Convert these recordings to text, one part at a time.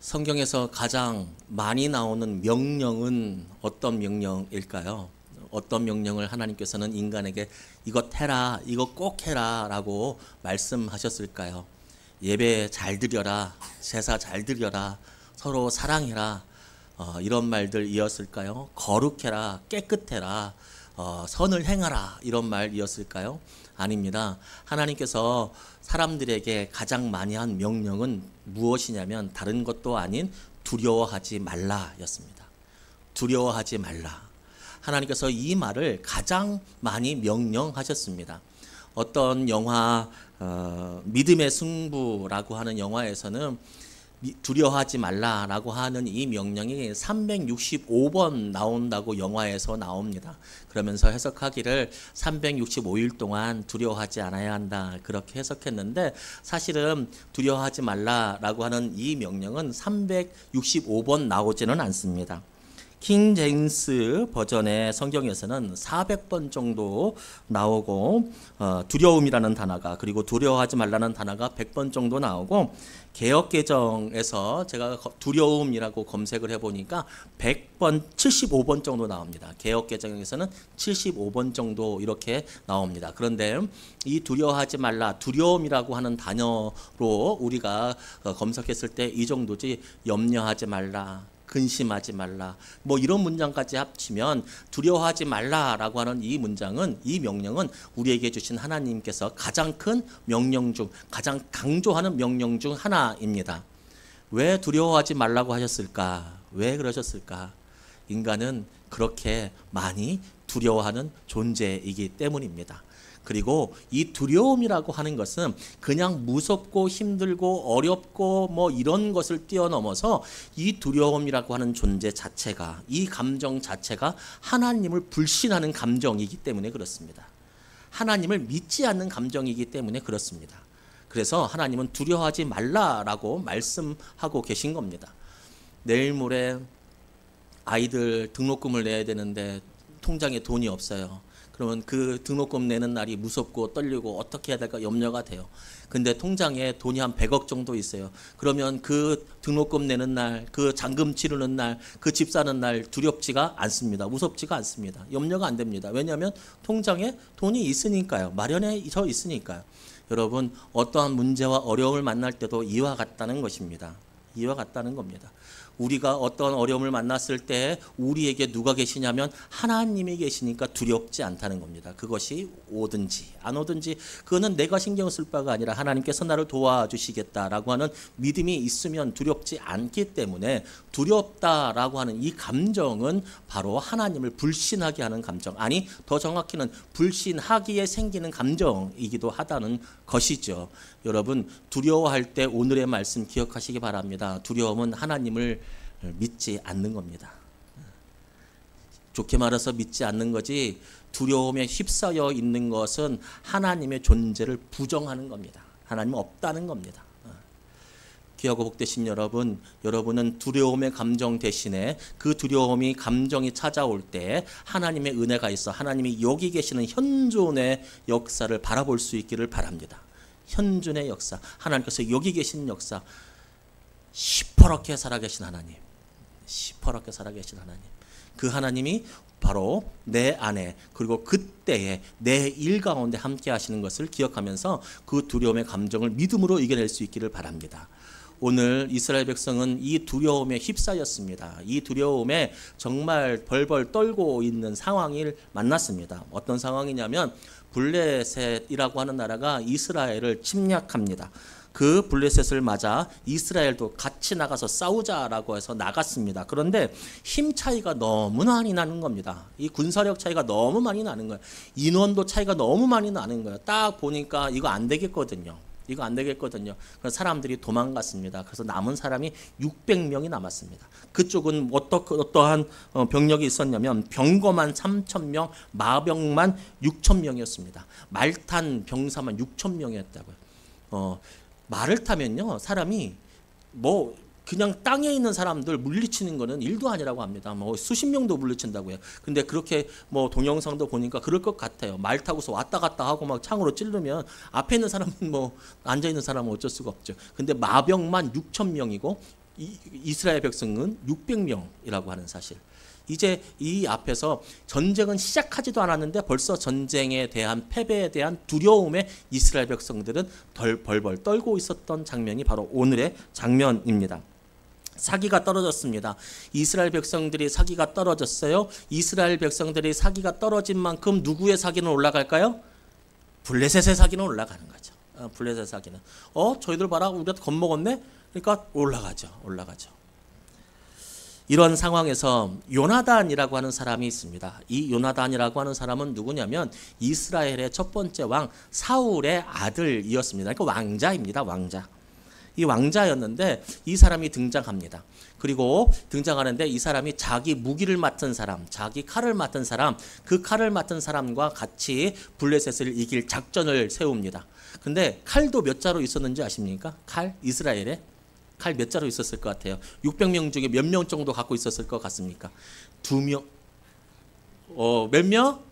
성경에서 가장 많이 나오는 명령은 어떤 명령일까요? 어떤 명령을 하나님께서는 인간에게 이것 해라, 이거 꼭 해라 라고 말씀하셨을까요? 예배 잘 드려라, 제사 잘 드려라, 서로 사랑해라, 이런 말들이었을까요? 거룩해라, 깨끗해라, 선을 행하라, 이런 말이었을까요? 아닙니다. 하나님께서 사람들에게 가장 많이 한 명령은 무엇이냐면 다른 것도 아닌 두려워하지 말라였습니다. 두려워하지 말라. 하나님께서 이 말을 가장 많이 명령하셨습니다. 어떤 영화 믿음의 승부라고 하는 영화에서는 두려워하지 말라라고 하는 이 명령이 365번 나온다고 영화에서 나옵니다. 그러면서 해석하기를 365일 동안 두려워하지 않아야 한다 그렇게 해석했는데, 사실은 두려워하지 말라라고 하는 이 명령은 365번 나오지는 않습니다. 킹 제임스 버전의 성경에서는 400번 정도 나오고, 두려움이라는 단어가, 그리고 두려워하지 말라는 단어가 100번 정도 나오고, 개역개정에서 제가 두려움이라고 검색을 해보니까 100번, 75번 정도 나옵니다. 개역개정에서는 75번 정도 이렇게 나옵니다. 그런데 이 두려워하지 말라, 두려움이라고 하는 단어로 우리가 검색했을 때 이 정도지, 염려하지 말라, 근심하지 말라, 뭐 이런 문장까지 합치면 두려워하지 말라라고 하는 이 문장은, 이 명령은 우리에게 주신 하나님께서 가장 큰 명령 중, 가장 강조하는 명령 중 하나입니다. 왜 두려워하지 말라고 하셨을까? 왜 그러셨을까? 인간은 그렇게 많이 두려워하는 존재이기 때문입니다. 그리고 이 두려움이라고 하는 것은 그냥 무섭고 힘들고 어렵고 뭐 이런 것을 뛰어넘어서, 이 두려움이라고 하는 존재 자체가, 이 감정 자체가 하나님을 불신하는 감정이기 때문에 그렇습니다. 하나님을 믿지 않는 감정이기 때문에 그렇습니다. 그래서 하나님은 두려워하지 말라라고 말씀하고 계신 겁니다. 내일 모레 아이들 등록금을 내야 되는데 통장에 돈이 없어요. 그러면 그 등록금 내는 날이 무섭고 떨리고 어떻게 해야 될까 염려가 돼요. 근데 통장에 돈이 한 100억 정도 있어요. 그러면 그 등록금 내는 날, 그 잔금 치르는 날, 그 집 사는 날 두렵지가 않습니다. 무섭지가 않습니다. 염려가 안 됩니다. 왜냐하면 통장에 돈이 있으니까요. 마련해져 있으니까요. 여러분, 어떠한 문제와 어려움을 만날 때도 이와 같다는 것입니다. 이와 같다는 겁니다. 우리가 어떤 어려움을 만났을 때 우리에게 누가 계시냐면 하나님이 계시니까 두렵지 않다는 겁니다. 그것이 오든지 안 오든지 그거는 내가 신경 쓸 바가 아니라 하나님께서 나를 도와주시겠다라고 하는 믿음이 있으면 두렵지 않기 때문에, 두렵다라고 하는 이 감정은 바로 하나님을 불신하게 하는 감정, 아니 더 정확히는 불신하기에 생기는 감정이기도 하다는 것이죠. 여러분, 두려워할 때 오늘의 말씀 기억하시기 바랍니다. 두려움은 하나님을 믿지 않는 겁니다. 좋게 말해서 믿지 않는 거지, 두려움에 휩싸여 있는 것은 하나님의 존재를 부정하는 겁니다. 하나님은 없다는 겁니다. 귀하고 복되신 여러분, 여러분은 두려움의 감정 대신에 그 두려움이 감정이 찾아올 때 하나님의 은혜가 있어 하나님이 여기 계시는 현존의 역사를 바라볼 수 있기를 바랍니다. 현존의 역사, 하나님께서 여기 계신 역사, 시퍼렇게 살아계신 하나님, 시퍼렇게 살아계신 하나님, 그 하나님이 바로 내 안에, 그리고 그때에 내 일 가운데 함께 하시는 것을 기억하면서 그 두려움의 감정을 믿음으로 이겨낼 수 있기를 바랍니다. 오늘 이스라엘 백성은 이 두려움에 휩싸였습니다. 이 두려움에 정말 벌벌 떨고 있는 상황을 만났습니다. 어떤 상황이냐면, 블레셋이라고 하는 나라가 이스라엘을 침략합니다. 그 블레셋을 맞아 이스라엘도 같이 나가서 싸우자라고 해서 나갔습니다. 그런데 힘 차이가 너무 많이 나는 겁니다. 이 군사력 차이가 너무 많이 나는 거예요. 인원도 차이가 너무 많이 나는 거예요. 딱 보니까 이거 안 되겠거든요. 이거 안 되겠거든요. 그래서 사람들이 도망갔습니다. 그래서 남은 사람이 600명이 남았습니다. 그쪽은 어떠한 병력이 있었냐면 병거만 3,000명, 마병만 6,000명이었습니다. 말 탄 병사만 6,000명이었다고요. 말을 타면요, 사람이 뭐 그냥 땅에 있는 사람들 물리치는 거는 일도 아니라고 합니다. 뭐 수십 명도 물리친다고요. 근데 그렇게 뭐 동영상도 보니까 그럴 것 같아요. 말 타고서 왔다 갔다 하고 막 창으로 찌르면 앞에 있는 사람은 뭐 앉아 있는 사람은 어쩔 수가 없죠. 근데 마병만 6,000명이고 이스라엘 백성은 600명이라고 하는 사실. 이제 이 앞에서 전쟁은 시작하지도 않았는데 벌써 전쟁에 대한 패배에 대한 두려움에 이스라엘 백성들은 벌벌 떨고 있었던 장면이 바로 오늘의 장면입니다. 사기가 떨어졌습니다. 이스라엘 백성들이 사기가 떨어졌어요. 이스라엘 백성들이 사기가 떨어진 만큼 누구의 사기는 올라갈까요? 블레셋의 사기는 올라가는 거죠. 블레셋 사기는 저희들 봐라, 우리가 겁먹었네. 그러니까 올라가죠. 이런 상황에서 요나단이라고 하는 사람이 있습니다. 이 요나단이라고 하는 사람은 누구냐면 이스라엘의 첫 번째 왕 사울의 아들이었습니다. 그러니까 왕자입니다. 왕자. 이 왕자였는데 이 사람이 등장합니다. 그리고 등장하는데 이 사람이 자기 무기를 맡은 사람, 자기 칼을 맡은 사람, 그 칼을 맡은 사람과 같이 블레셋을 이길 작전을 세웁니다. 근데 칼도 몇 자로 있었는지 아십니까? 칼? 이스라엘에 칼 몇 자로 있었을 것 같아요? 600명 중에 몇 명 정도 갖고 있었을 것 같습니까? 2명. 몇 명?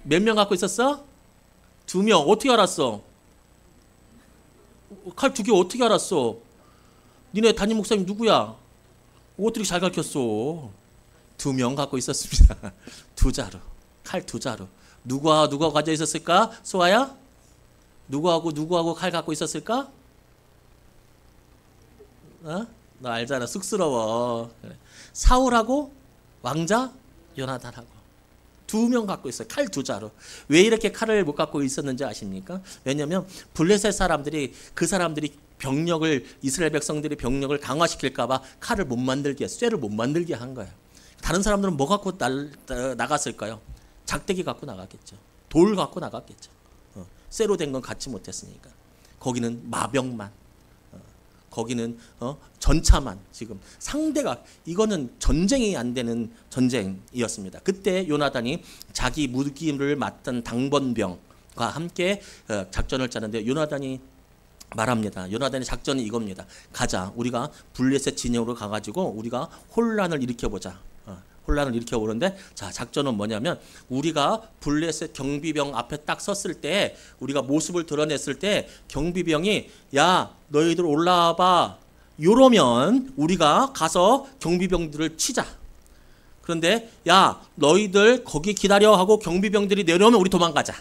몇 명 갖고 있었어? 2명. 어떻게 알았어? 칼 2개 어떻게 알았어? 니네 담임 목사님 누구야? 어떻게 잘 가르쳤어? 2명 갖고 있었습니다. 2자루. 칼 2자루. 누가 가져 있었을까? 소아야? 누구하고 칼 갖고 있었을까? 너 알잖아. 쑥스러워. 그래. 사울하고 왕자 요나단하고 2명 갖고 있어요. 칼 2자루. 왜 이렇게 칼을 못 갖고 있었는지 아십니까? 왜냐하면 블레셋 사람들이 그 사람들이 병력을 이스라엘 백성들이 병력을 강화시킬까 봐 칼을 못 만들게, 쇠를 못 만들게 한 거예요. 다른 사람들은 뭐 갖고 나갔을까요? 작대기 갖고 나갔겠죠. 돌 갖고 나갔겠죠. 쇠로 된 건 갖지 못했으니까. 거기는 마병만, 거기는 전차만. 지금 상대가, 이거는 전쟁이 안 되는 전쟁이었습니다. 그때 요나단이 자기 무기를 맡은 당번병과 함께 작전을 짜는데 요나단이 말합니다. 요나단의 작전이 이겁니다. 가자. 우리가 블레셋 진영으로 가가지고 우리가 혼란을 일으켜보자. 혼란을 일으켜보는데, 자, 작전은 뭐냐면 우리가 블레셋 경비병 앞에 딱 섰을 때, 우리가 모습을 드러냈을 때 경비병이 야 너희들 올라와봐 이러면 우리가 가서 경비병들을 치자. 그런데 야 너희들 거기 기다려 하고 경비병들이 내려오면 우리 도망가자.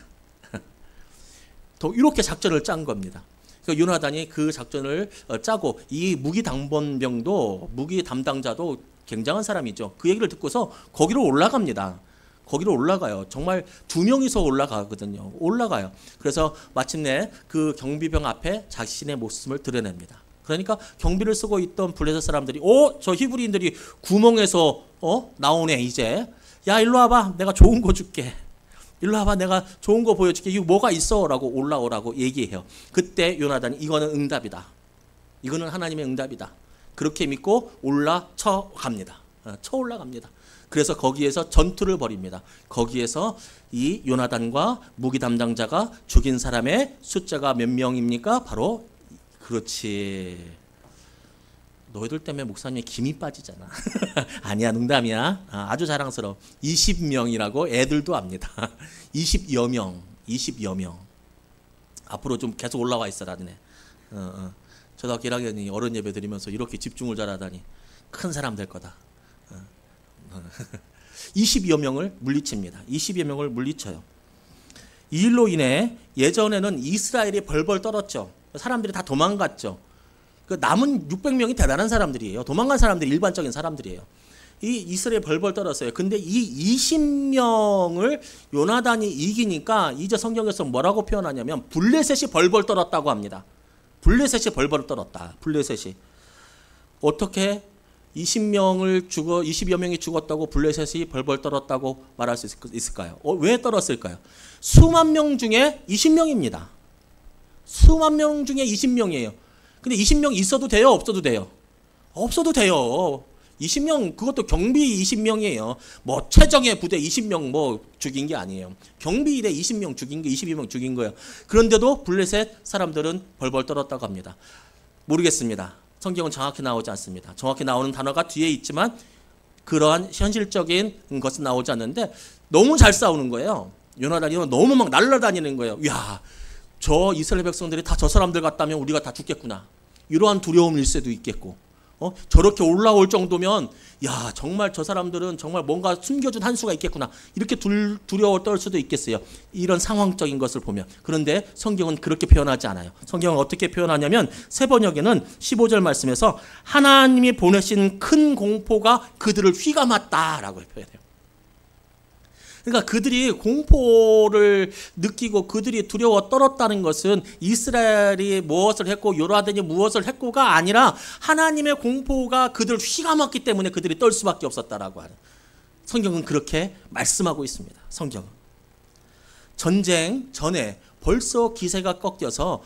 이렇게 작전을 짠 겁니다. 그러니까 요나단이 그 작전을 짜고, 이 무기 당번병도, 무기 담당자도 굉장한 사람이죠. 그 얘기를 듣고서 거기로 올라갑니다. 거기로 올라가요. 정말 2명이서 올라가거든요. 올라가요. 그래서 마침내 그 경비병 앞에 자신의 모습을 드러냅니다. 그러니까 경비를 쓰고 있던 블레셋 사람들이 저 히브리인들이 구멍에서 나오네 이제. 야 일로 와봐. 내가 좋은 거 줄게. 일로 와봐. 내가 좋은 거 보여줄게. 이거 뭐가 있어? 라고 올라오라고 얘기해요. 그때 요나단이 이거는 응답이다. 이거는 하나님의 응답이다. 그렇게 믿고 쳐 올라갑니다. 그래서 거기에서 전투를 벌입니다. 거기에서 이 요나단과 무기 담당자가 죽인 사람의 숫자가 몇 명입니까? 바로, 그렇지. 너희들 때문에 목사님이 김이 빠지잖아. 아니야, 농담이야. 아주 자랑스러워. 20명이라고 애들도 압니다. 20여 명. 앞으로 좀 계속 올라와 있어라. 초등학교 1학년이 어른 예배 드리면서 이렇게 집중을 잘하다니 큰 사람 될 거다. 20여 명을 물리칩니다. 20여 명을 물리쳐요. 이 일로 인해 예전에는 이스라엘이 벌벌 떨었죠. 사람들이 다 도망갔죠. 그 남은 600명이 대단한 사람들이에요. 도망간 사람들이 일반적인 사람들이에요. 이 이스라엘 벌벌 떨었어요. 근데 이 20명을 요나단이 이기니까 이제 성경에서 뭐라고 표현하냐면 블레셋이 벌벌 떨었다고 합니다. 블레셋이 벌벌 떨었다. 블레셋이. 어떻게 20여 명이 죽었다고 블레셋이 벌벌 떨었다고 말할 수 있을까요? 왜 떨었을까요? 수만 명 중에 20명입니다. 수만 명 중에 20명이에요. 근데 20명 있어도 돼요? 없어도 돼요? 없어도 돼요. 20명, 그것도 경비 20명이에요. 뭐 최정예 부대 20명 뭐 죽인 게 아니에요. 경비대 20명 죽인 게 22명 죽인 거예요. 그런데도 블레셋 사람들은 벌벌 떨었다고 합니다. 모르겠습니다. 성경은 정확히 나오지 않습니다. 정확히 나오는 단어가 뒤에 있지만 그러한 현실적인 것은 나오지 않는데 너무 잘 싸우는 거예요. 요나단이 너무 막 날아다니는 거예요. 야, 저 이스라엘 백성들이 다 저 사람들 같다면 우리가 다 죽겠구나. 이러한 두려움일 수도 있겠고, 저렇게 올라올 정도면 야 정말 저 사람들은 정말 뭔가 숨겨준 한 수가 있겠구나, 이렇게 두려워 떨 수도 있겠어요. 이런 상황적인 것을 보면. 그런데 성경은 그렇게 표현하지 않아요. 성경은 어떻게 표현하냐면 세번역에는 15절 말씀에서 하나님이 보내신 큰 공포가 그들을 휘감았다라고 표현해요. 그러니까 그들이 공포를 느끼고 그들이 두려워 떨었다는 것은 이스라엘이 무엇을 했고 요르단이 무엇을 했고가 아니라 하나님의 공포가 그들을 휘감았기 때문에 그들이 떨 수밖에 없었다라고 하는, 성경은 그렇게 말씀하고 있습니다. 성경은 전쟁 전에 벌써 기세가 꺾여서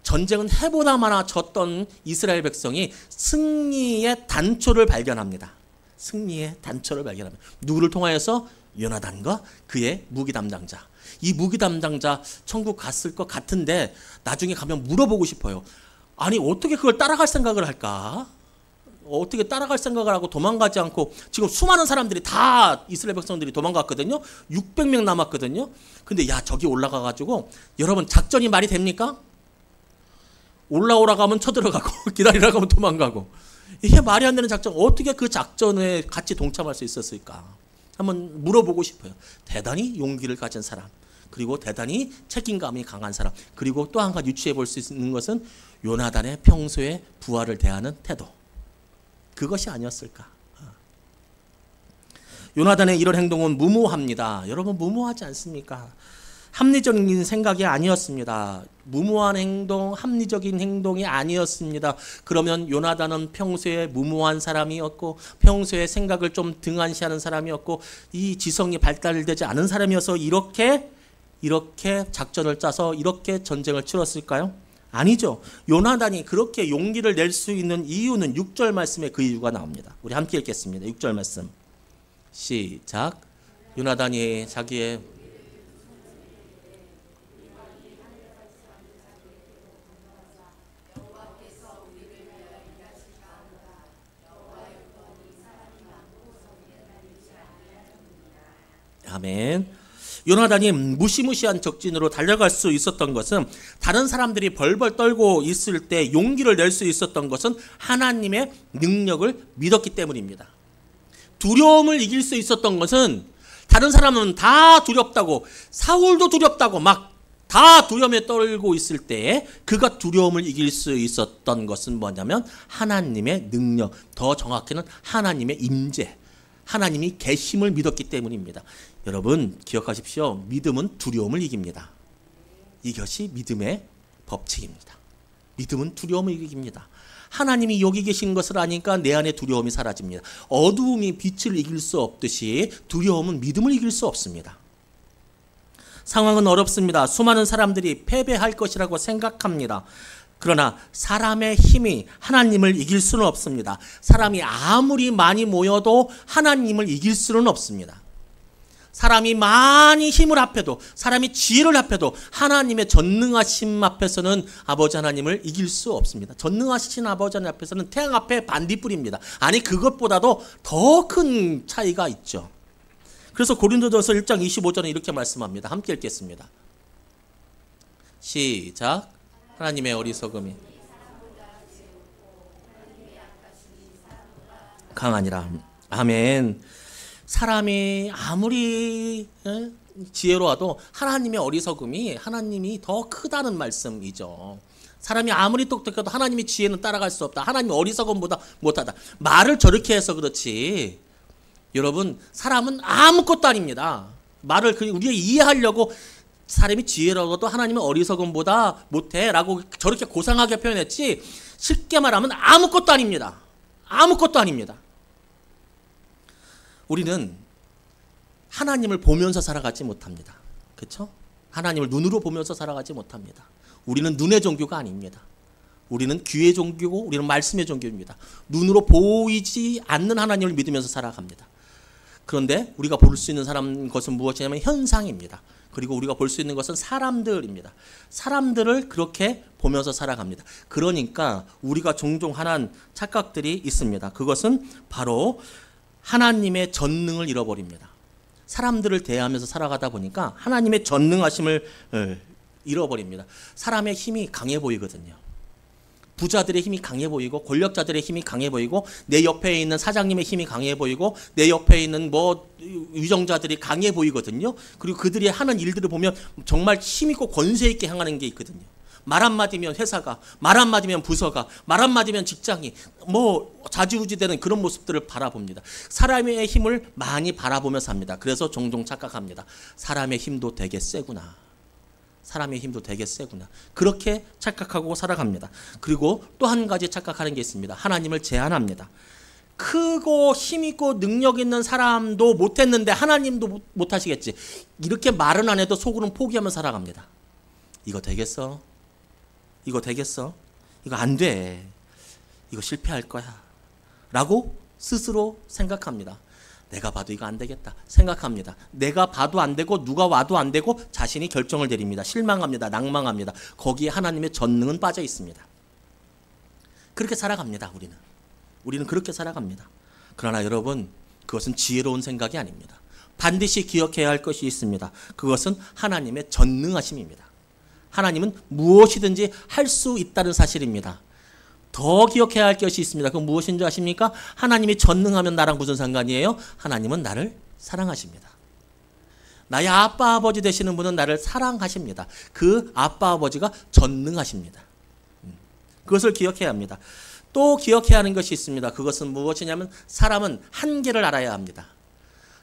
전쟁은 해보다 마나 졌던 이스라엘 백성이 승리의 단초를 발견합니다. 승리의 단초를 발견합니다. 누구를 통하여서? 요나단과 그의 무기 담당자. 이 무기 담당자 천국 갔을 것 같은데 나중에 가면 물어보고 싶어요. 아니 어떻게 그걸 따라갈 생각을 할까? 어떻게 따라갈 생각을 하고 도망가지 않고, 지금 수많은 사람들이 다 이스라엘 백성들이 도망갔거든요. 600명 남았거든요. 근데 야 저기 올라가가지고, 여러분 작전이 말이 됩니까? 올라오라고 하면 쳐들어가고 기다리라고 하면 도망가고, 이게 말이 안 되는 작전. 어떻게 그 작전에 같이 동참할 수 있었을까? 한번 물어보고 싶어요. 대단히 용기를 가진 사람, 그리고 대단히 책임감이 강한 사람, 그리고 또 한 가지 유추해 볼 수 있는 것은 요나단의 평소에 부하를 대하는 태도, 그것이 아니었을까? 요나단의 이런 행동은 무모합니다. 여러분 무모하지 않습니까? 합리적인 생각이 아니었습니다. 무모한 행동, 합리적인 행동이 아니었습니다. 그러면 요나단은 평소에 무모한 사람이었고, 평소에 생각을 좀 등한시하는 사람이었고, 이 지성이 발달되지 않은 사람이어서 이렇게 작전을 짜서 이렇게 전쟁을 치렀을까요? 아니죠. 요나단이 그렇게 용기를 낼 수 있는 이유는 6절 말씀에 그 이유가 나옵니다. 우리 함께 읽겠습니다. 6절 말씀 시작. 요나단이 자기의 아멘. 요나단이 무시무시한 적진으로 달려갈 수 있었던 것은, 다른 사람들이 벌벌 떨고 있을 때 용기를 낼 수 있었던 것은 하나님의 능력을 믿었기 때문입니다. 두려움을 이길 수 있었던 것은, 다른 사람은 다 두렵다고, 사울도 두렵다고 막 다 두려움에 떨고 있을 때에 그가 두려움을 이길 수 있었던 것은 뭐냐면 하나님의 능력, 더 정확히는 하나님의 임재, 하나님이 계심을 믿었기 때문입니다. 여러분 기억하십시오. 믿음은 두려움을 이깁니다. 이것이 믿음의 법칙입니다. 믿음은 두려움을 이깁니다. 하나님이 여기 계신 것을 아니까 내 안에 두려움이 사라집니다. 어두움이 빛을 이길 수 없듯이 두려움은 믿음을 이길 수 없습니다. 상황은 어렵습니다. 수많은 사람들이 패배할 것이라고 생각합니다. 그러나 사람의 힘이 하나님을 이길 수는 없습니다. 사람이 아무리 많이 모여도 하나님을 이길 수는 없습니다. 사람이 많이 힘을 합해도, 사람이 지혜를 합해도 하나님의 전능하심 앞에서는 아버지 하나님을 이길 수 없습니다. 전능하신 아버지 하나님 앞에서는 태양 앞에 반딧불입니다. 아니 그것보다도 더 큰 차이가 있죠. 그래서 고린도전서 1장 25절은 이렇게 말씀합니다. 함께 읽겠습니다. 시작. 하나님의 어리석음이 강하니라. 아멘. 사람이 아무리 지혜로워도 하나님의 어리석음이 하나님이 더 크다는 말씀이죠. 사람이 아무리 똑똑해도 하나님의 지혜는 따라갈 수 없다. 하나님의 어리석음보다 못하다. 말을 저렇게 해서 그렇지, 여러분 사람은 아무것도 아닙니다. 말을 우리가 이해하려고 사람이 지혜로워도 하나님은 어리석음보다 못해 라고 저렇게 고상하게 표현했지, 쉽게 말하면 아무것도 아닙니다. 아무것도 아닙니다. 우리는 하나님을 보면서 살아가지 못합니다. 그렇죠? 하나님을 눈으로 보면서 살아가지 못합니다. 우리는 눈의 종교가 아닙니다. 우리는 귀의 종교고 우리는 말씀의 종교입니다. 눈으로 보이지 않는 하나님을 믿으면서 살아갑니다. 그런데 우리가 볼 수 있는 것은 무엇이냐면 현상입니다. 그리고 우리가 볼 수 있는 것은 사람들입니다. 사람들을 그렇게 보면서 살아갑니다. 그러니까 우리가 종종 하는 착각들이 있습니다. 그것은 바로 하나님의 전능을 잃어버립니다. 사람들을 대하면서 살아가다 보니까 하나님의 전능하심을 잃어버립니다. 사람의 힘이 강해 보이거든요. 부자들의 힘이 강해 보이고 권력자들의 힘이 강해 보이고 내 옆에 있는 사장님의 힘이 강해 보이고 내 옆에 있는 뭐 위정자들이 강해 보이거든요. 그리고 그들이 하는 일들을 보면 정말 힘있고 권세 있게 향하는 게 있거든요. 말 한마디면 회사가, 말 한마디면 부서가, 말 한마디면 직장이 뭐 좌지우지되는 그런 모습들을 바라봅니다. 사람의 힘을 많이 바라보며 삽니다. 그래서 종종 착각합니다. 사람의 힘도 되게 세구나. 사람의 힘도 되게 세구나. 그렇게 착각하고 살아갑니다. 그리고 또 한 가지 착각하는 게 있습니다. 하나님을 제한합니다. 크고 힘있고 능력 있는 사람도 못했는데 하나님도 못하시겠지. 이렇게 말은 안 해도 속으로는 포기하며 살아갑니다. 이거 되겠어? 이거 되겠어? 이거 안 돼. 이거 실패할 거야. 라고 스스로 생각합니다. 내가 봐도 이거 안 되겠다 생각합니다. 내가 봐도 안 되고 누가 와도 안 되고 자신이 결정을 내립니다. 실망합니다. 낭망합니다. 거기에 하나님의 전능은 빠져 있습니다. 그렇게 살아갑니다. 우리는 그렇게 살아갑니다. 그러나 여러분, 그것은 지혜로운 생각이 아닙니다. 반드시 기억해야 할 것이 있습니다. 그것은 하나님의 전능하심입니다. 하나님은 무엇이든지 할 수 있다는 사실입니다. 더 기억해야 할 것이 있습니다. 그건 무엇인 줄 아십니까? 하나님이 전능하면 나랑 무슨 상관이에요? 하나님은 나를 사랑하십니다. 나의 아빠 아버지 되시는 분은 나를 사랑하십니다. 그 아빠 아버지가 전능하십니다. 그것을 기억해야 합니다. 또 기억해야 하는 것이 있습니다. 그것은 무엇이냐면 사람은 한계를 알아야 합니다.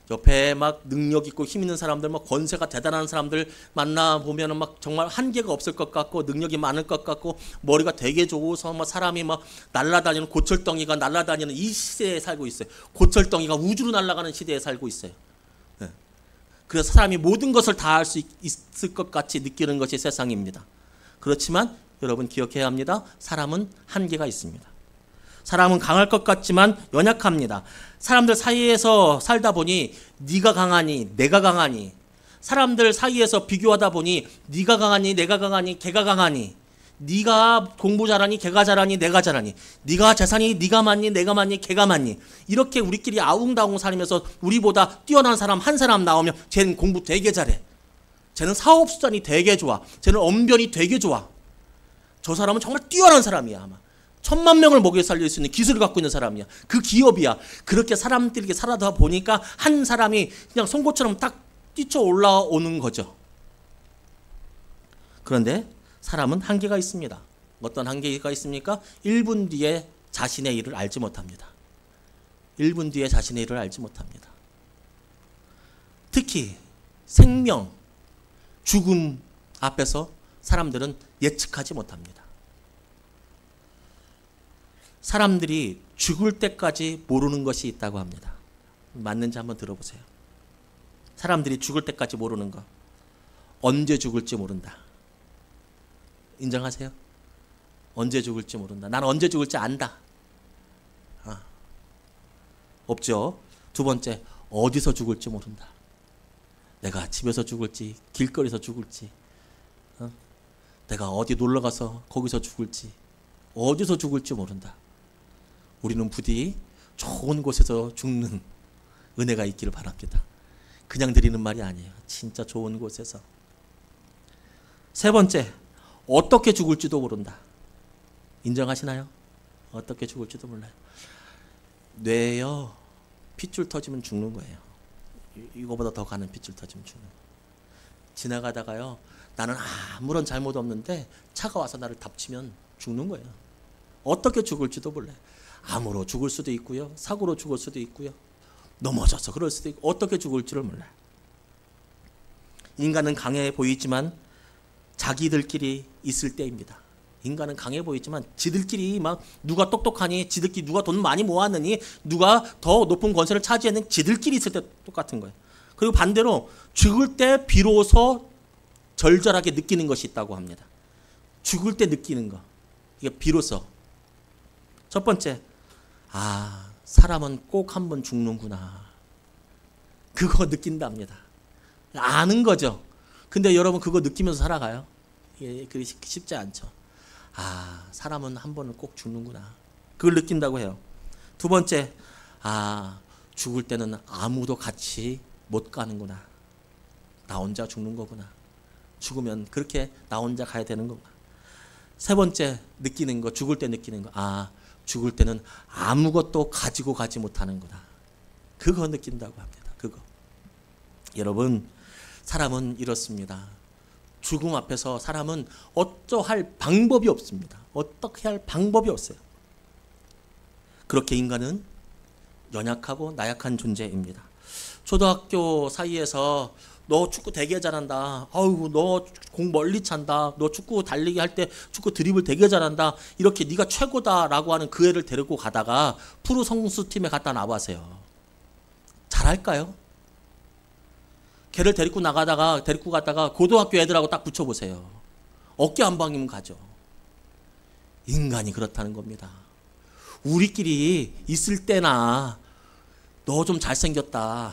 옆에 막 능력 있고 힘 있는 사람들, 막 권세가 대단한 사람들 만나보면은 막 정말 한계가 없을 것 같고 능력이 많을 것 같고 머리가 되게 좋아서 막 사람이 막 날아다니는 고철덩이가 날아다니는 이 시대에 살고 있어요. 고철덩이가 우주로 날아가는 시대에 살고 있어요. 네. 그래서 사람이 모든 것을 다 할 수 있을 것 같이 느끼는 것이 세상입니다. 그렇지만 여러분 기억해야 합니다. 사람은 한계가 있습니다. 사람은 강할 것 같지만 연약합니다. 사람들 사이에서 살다 보니 네가 강하니 내가 강하니, 사람들 사이에서 비교하다 보니 네가 강하니 내가 강하니 걔가 강하니, 네가 공부 잘하니 걔가 잘하니 내가 잘하니, 네가 재산이 네가 많니 내가 많니 걔가 많니, 이렇게 우리끼리 아웅다웅 살면서 우리보다 뛰어난 사람 한 사람 나오면 쟤는 공부 되게 잘해, 쟤는 사업 수단이 되게 좋아, 쟤는 언변이 되게 좋아, 저 사람은 정말 뛰어난 사람이야, 아마 1000만 명을 먹여 살릴 수 있는 기술을 갖고 있는 사람이야, 그 기업이야. 그렇게 사람들에게 살아다 보니까 한 사람이 그냥 송곳처럼 딱 뛰쳐 올라오는 거죠. 그런데 사람은 한계가 있습니다. 어떤 한계가 있습니까? 1분 뒤에 자신의 일을 알지 못합니다. 1분 뒤에 자신의 일을 알지 못합니다. 특히 생명, 죽음 앞에서 사람들은 예측하지 못합니다. 사람들이 죽을 때까지 모르는 것이 있다고 합니다. 맞는지 한번 들어보세요. 사람들이 죽을 때까지 모르는 것. 언제 죽을지 모른다. 인정하세요? 언제 죽을지 모른다. 난 언제 죽을지 안다. 없죠. 두 번째, 어디서 죽을지 모른다. 내가 집에서 죽을지, 길거리에서 죽을지, 내가 어디 놀러가서 거기서 죽을지, 어디서 죽을지 모른다. 우리는 부디 좋은 곳에서 죽는 은혜가 있기를 바랍니다. 그냥 드리는 말이 아니에요. 진짜 좋은 곳에서. 세 번째, 어떻게 죽을지도 모른다. 인정하시나요? 어떻게 죽을지도 몰라요. 뇌요, 핏줄 터지면 죽는 거예요. 이거보다 더 가는 핏줄 터지면 죽는 거예요. 지나가다가요, 나는 아무런 잘못 없는데 차가 와서 나를 덮치면 죽는 거예요. 어떻게 죽을지도 몰라요. 암으로 죽을 수도 있고요, 사고로 죽을 수도 있고요, 넘어져서 그럴 수도 있고, 어떻게 죽을지를 몰라요. 인간은 강해 보이지만 자기들끼리 있을 때입니다. 인간은 강해 보이지만 지들끼리 막 누가 똑똑하니, 지들끼리 누가 돈 많이 모았느니, 누가 더 높은 권세를 차지했느니, 지들끼리 있을 때 똑같은 거예요. 그리고 반대로 죽을 때 비로소 절절하게 느끼는 것이 있다고 합니다. 죽을 때 느끼는 거, 이게 비로소. 첫 번째, 사람은 꼭 한 번 죽는구나. 그거 느낀답니다. 아는 거죠. 근데 여러분 그거 느끼면서 살아가요? 그게 쉽지 않죠. 사람은 한 번은 꼭 죽는구나. 그걸 느낀다고 해요. 두 번째, 죽을 때는 아무도 같이 못 가는구나. 나 혼자 죽는 거구나. 죽으면 그렇게 나 혼자 가야 되는 건가. 세 번째 느끼는 거, 죽을 때 느끼는 거. 아, 죽을 때는 아무것도 가지고 가지 못하는 거다. 그거 느낀다고 합니다. 그거. 여러분, 사람은 이렇습니다. 죽음 앞에서 사람은 어쩌할 방법이 없습니다. 어떻게 할 방법이 없어요. 그렇게 인간은 연약하고 나약한 존재입니다. 초등학교 사이에서 너 축구 되게 잘한다. 아유, 너 공 멀리 찬다. 너 축구 달리기 할 때 축구 드리블 되게 잘한다. 이렇게 네가 최고다라고 하는 그 애를 데리고 가다가 프로 선수팀에 갖다 놔보세요. 잘할까요? 걔를 데리고 가다가 고등학교 애들하고 딱 붙여보세요. 어깨 한 방이면 가죠. 인간이 그렇다는 겁니다. 우리끼리 있을 때나 너 좀 잘생겼다.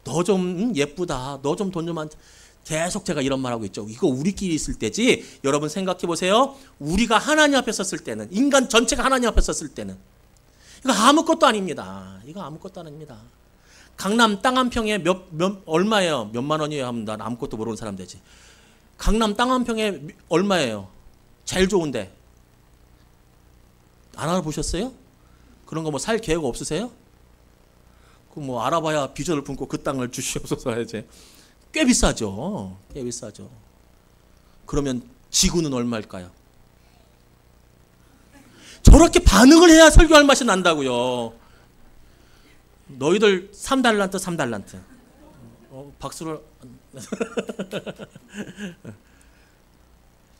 너 좀 예쁘다. 너 좀 돈 좀 많다. 계속 제가 이런 말하고 있죠. 이거 우리끼리 있을 때지. 여러분 생각해 보세요. 우리가 하나님 앞에 섰을 때는, 인간 전체가 하나님 앞에 섰을 때는 이거 아무것도 아닙니다. 이거 아무것도 아닙니다. 강남 땅 한 평에 얼마예요? 몇만 원이에요? 하면 난 아무것도 모르는 사람 되지. 강남 땅 한 평에 얼마예요? 제일 좋은데. 안 알아보셨어요? 그런 거 뭐 살 계획 없으세요? 그 뭐 알아봐야 비전을 품고 그 땅을 주시옵소서 해야지. 꽤 비싸죠. 꽤 비싸죠. 그러면 지구는 얼마일까요? 저렇게 반응을 해야 설교할 맛이 난다고요. 너희들 3달란트. 박수를.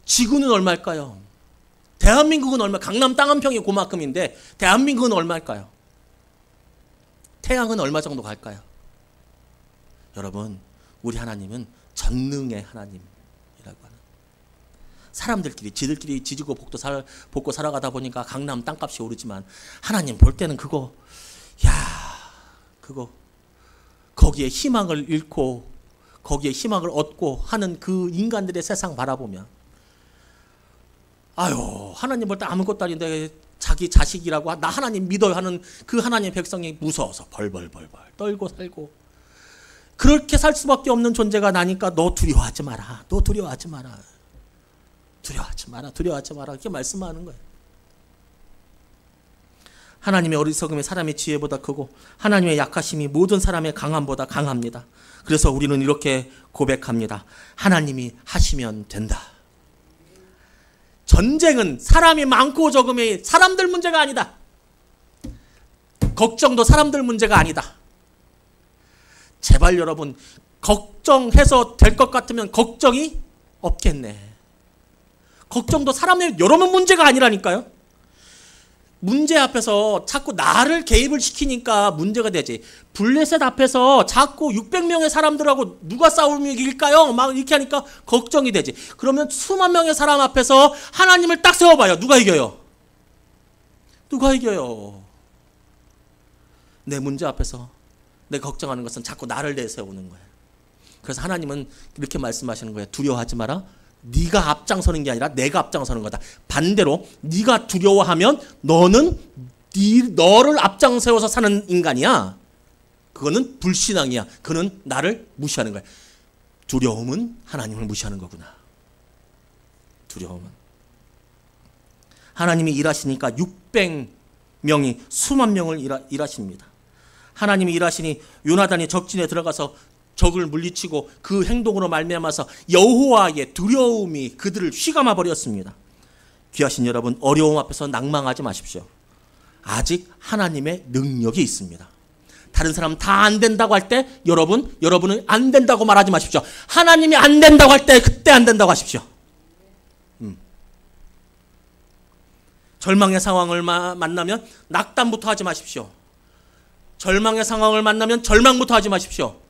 지구는 얼마일까요? 대한민국은 얼마? 강남 땅 한 평이 그만큼인데 대한민국은 얼마일까요? 태양은 얼마 정도 갈까요? 여러분, 우리 하나님은 전능의 하나님이라고 하는. 사람들끼리 지들끼리 지지고 볶고 살아가다 보니까 강남 땅값이 오르지만 하나님 볼 때는 그거 거기에 희망을 잃고 거기에 희망을 얻고 하는 그 인간들의 세상 바라보면, 아유, 하나님 볼 때 아무것도 아닌데 자기 자식이라고 나 하나님 믿어요 하는 그 하나님의 백성이 무서워서 벌벌 떨고 살고 그렇게 살 수밖에 없는 존재가 나니까 너 두려워하지 마라. 너 두려워하지 마라. 두려워하지 마라. 이렇게 말씀하는 거예요. 하나님의 어리석음이 사람의 지혜보다 크고 하나님의 약하심이 모든 사람의 강함보다 강합니다. 그래서 우리는 이렇게 고백합니다. 하나님이 하시면 된다. 전쟁은 사람이 많고 적음이 사람들 문제가 아니다. 걱정도 사람들 문제가 아니다. 제발 여러분, 걱정해서 될 것 같으면 걱정이 없겠네. 걱정도 사람의 여러분 문제가 아니라니까요. 문제 앞에서 자꾸 나를 개입을 시키니까 문제가 되지. 블레셋 앞에서 자꾸 600명의 사람들하고 누가 싸우면 이길까요? 막 이렇게 하니까 걱정이 되지. 그러면 수만 명의 사람 앞에서 하나님을 딱 세워봐요. 누가 이겨요? 누가 이겨요? 내 문제 앞에서 내 걱정하는 것은 자꾸 나를 내세우는 거예요. 그래서 하나님은 이렇게 말씀하시는 거예요. 두려워하지 마라. 네가 앞장서는 게 아니라 내가 앞장서는 거다. 반대로 네가 두려워하면 너는 너를 앞장세워서 사는 인간이야. 그거는 불신앙이야. 그는 나를 무시하는 거야. 두려움은 하나님을 무시하는 거구나. 두려움은. 하나님이 일하시니까 600명이 수만 명을 일하십니다. 하나님이 일하시니 요나단이 적진에 들어가서 적을 물리치고 그 행동으로 말미암아서 여호와의 두려움이 그들을 휘감아 버렸습니다. 귀하신 여러분, 어려움 앞에서 낭망하지 마십시오. 아직 하나님의 능력이 있습니다. 다른 사람 다 안 된다고 할 때 여러분은 안 된다고 말하지 마십시오. 하나님이 안 된다고 할 때 그때 안 된다고 하십시오. 절망의 상황을 만나면 낙담부터 하지 마십시오. 절망의 상황을 만나면 절망부터 하지 마십시오.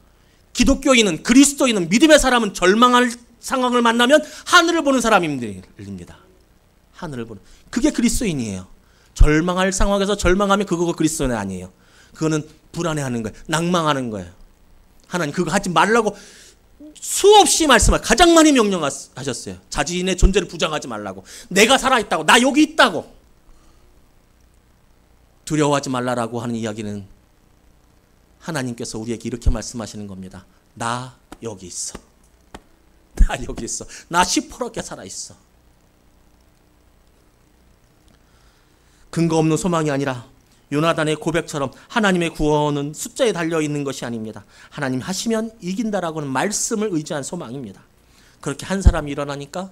기독교인은, 그리스도인은, 믿음의 사람은 절망할 상황을 만나면 하늘을 보는 사람입니다. 하늘을 보는. 그게 그리스도인이에요. 절망할 상황에서 절망하면 그거가 그리스도인 아니에요. 그거는 불안해하는 거예요. 낭망하는 거예요. 하나님 그거 하지 말라고 수없이 가장 많이 명령하셨어요. 자신의 존재를 부정하지 말라고. 내가 살아있다고. 나 여기 있다고. 두려워하지 말라라고 하는 이야기는 하나님께서 우리에게 이렇게 말씀하시는 겁니다. 나 여기 있어. 나 여기 있어. 나 시퍼렇게 살아있어. 근거 없는 소망이 아니라 요나단의 고백처럼 하나님의 구원은 숫자에 달려있는 것이 아닙니다. 하나님 하시면 이긴다라고는 말씀을 의지한 소망입니다. 그렇게 한 사람이 일어나니까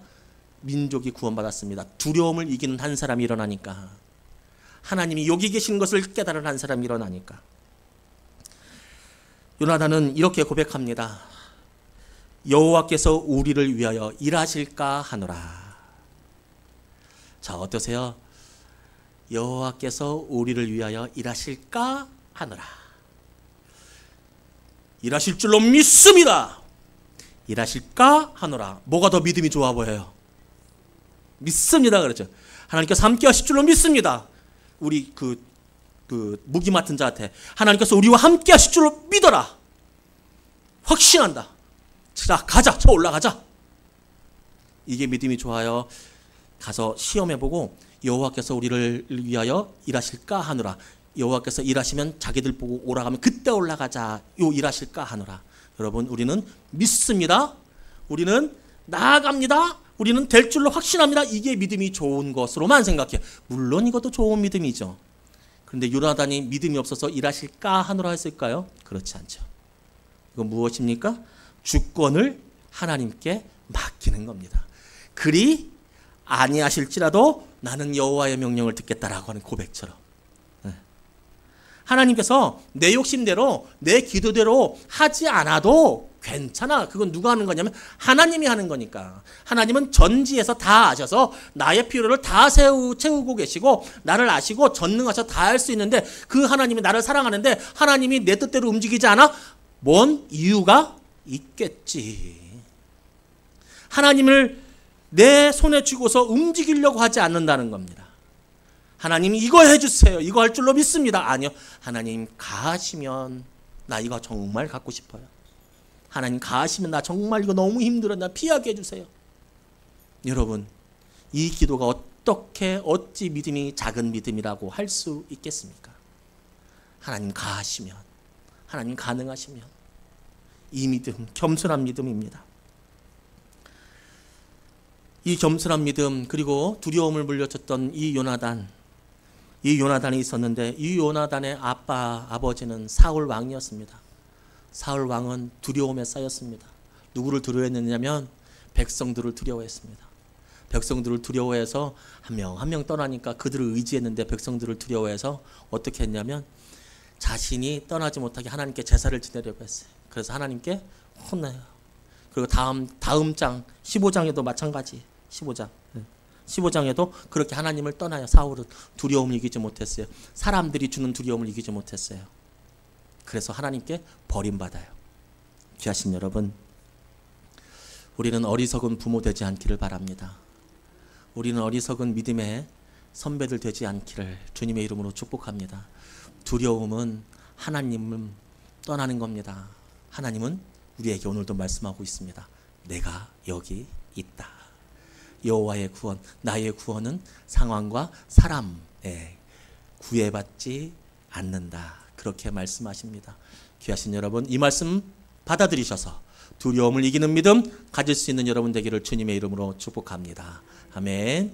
민족이 구원받았습니다. 두려움을 이기는 한 사람이 일어나니까, 하나님이 여기 계신 것을 깨달은 한 사람이 일어나니까. 요나단은 이렇게 고백합니다. 여호와께서 우리를 위하여 일하실까 하노라. 자, 어떠세요? 여호와께서 우리를 위하여 일하실까 하노라. 일하실 줄로 믿습니다. 일하실까 하노라. 뭐가 더 믿음이 좋아 보여요? 믿습니다. 그렇죠. 하나님께서 함께 하실 줄로 믿습니다. 우리 그 무기 맡은 자한테 하나님께서 우리와 함께 하실 줄로 믿어라. 확신한다. 자, 가자. 저 올라가자. 이게 믿음이 좋아요. 가서 시험해보고 여호와께서 우리를 위하여 일하실까 하노라. 여호와께서 일하시면 자기들 보고 오라가면 그때 올라가자. 요 일하실까 하노라. 여러분, 우리는 믿습니다. 우리는 나아갑니다. 우리는 될 줄로 확신합니다. 이게 믿음이 좋은 것으로만 생각해요. 물론 이것도 좋은 믿음이죠. 그런데 요나단이 믿음이 없어서 일하실까 하노라 했을까요? 그렇지 않죠. 이건 무엇입니까? 주권을 하나님께 맡기는 겁니다. 그리 아니하실지라도 나는 여호와의 명령을 듣겠다라고 하는 고백처럼, 하나님께서 내 욕심대로 내 기도대로 하지 않아도 괜찮아. 그건 누가 하는 거냐면 하나님이 하는 거니까. 하나님은 전지에서 다 아셔서 나의 필요를 다 채우고 계시고 나를 아시고 전능하셔서 다 할 수 있는데, 그 하나님이 나를 사랑하는데 하나님이 내 뜻대로 움직이지 않아? 뭔 이유가 있겠지. 하나님을 내 손에 쥐고서 움직이려고 하지 않는다는 겁니다. 하나님이 이거 해주세요. 이거 할 줄로 믿습니다. 아니요. 하나님 가하시면 나 이거 정말 갖고 싶어요. 하나님 가하시면 나 정말 이거 너무 힘들어. 나 피하게 해주세요. 여러분, 이 기도가 어찌 믿음이 작은 믿음이라고 할 수 있겠습니까? 하나님 가하시면, 하나님 가능하시면. 이 믿음, 겸손한 믿음입니다. 이 겸손한 믿음, 그리고 두려움을 물려쳤던 이 요나단이 있었는데, 이 요나단의 아버지는 사울 왕이었습니다. 사울 왕은 두려움에 쌓였습니다. 누구를 두려워했느냐면 백성들을 두려워했습니다. 백성들을 두려워해서 한 명 한 명 떠나니까 그들을 의지했는데, 백성들을 두려워해서 어떻게 했냐면 자신이 떠나지 못하게 하나님께 제사를 지내려고 했어요. 그래서 하나님께 혼나요. 그리고 다음 장 15장에도 마찬가지. 15장에도 그렇게 하나님을 떠나요. 사울은 두려움을 이기지 못했어요. 사람들이 주는 두려움을 이기지 못했어요. 그래서 하나님께 버림받아요. 귀하신 여러분, 우리는 어리석은 부모 되지 않기를 바랍니다. 우리는 어리석은 믿음의 선배들 되지 않기를 주님의 이름으로 축복합니다. 두려움은 하나님을 떠나는 겁니다. 하나님은 우리에게 오늘도 말씀하고 있습니다. 내가 여기 있다. 여호와의 구원, 나의 구원은 상황과 사람에 구애받지 않는다. 그렇게 말씀하십니다. 귀하신 여러분, 이 말씀 받아들이셔서 두려움을 이기는 믿음 가질 수 있는 여러분 되기를 주님의 이름으로 축복합니다. 아멘.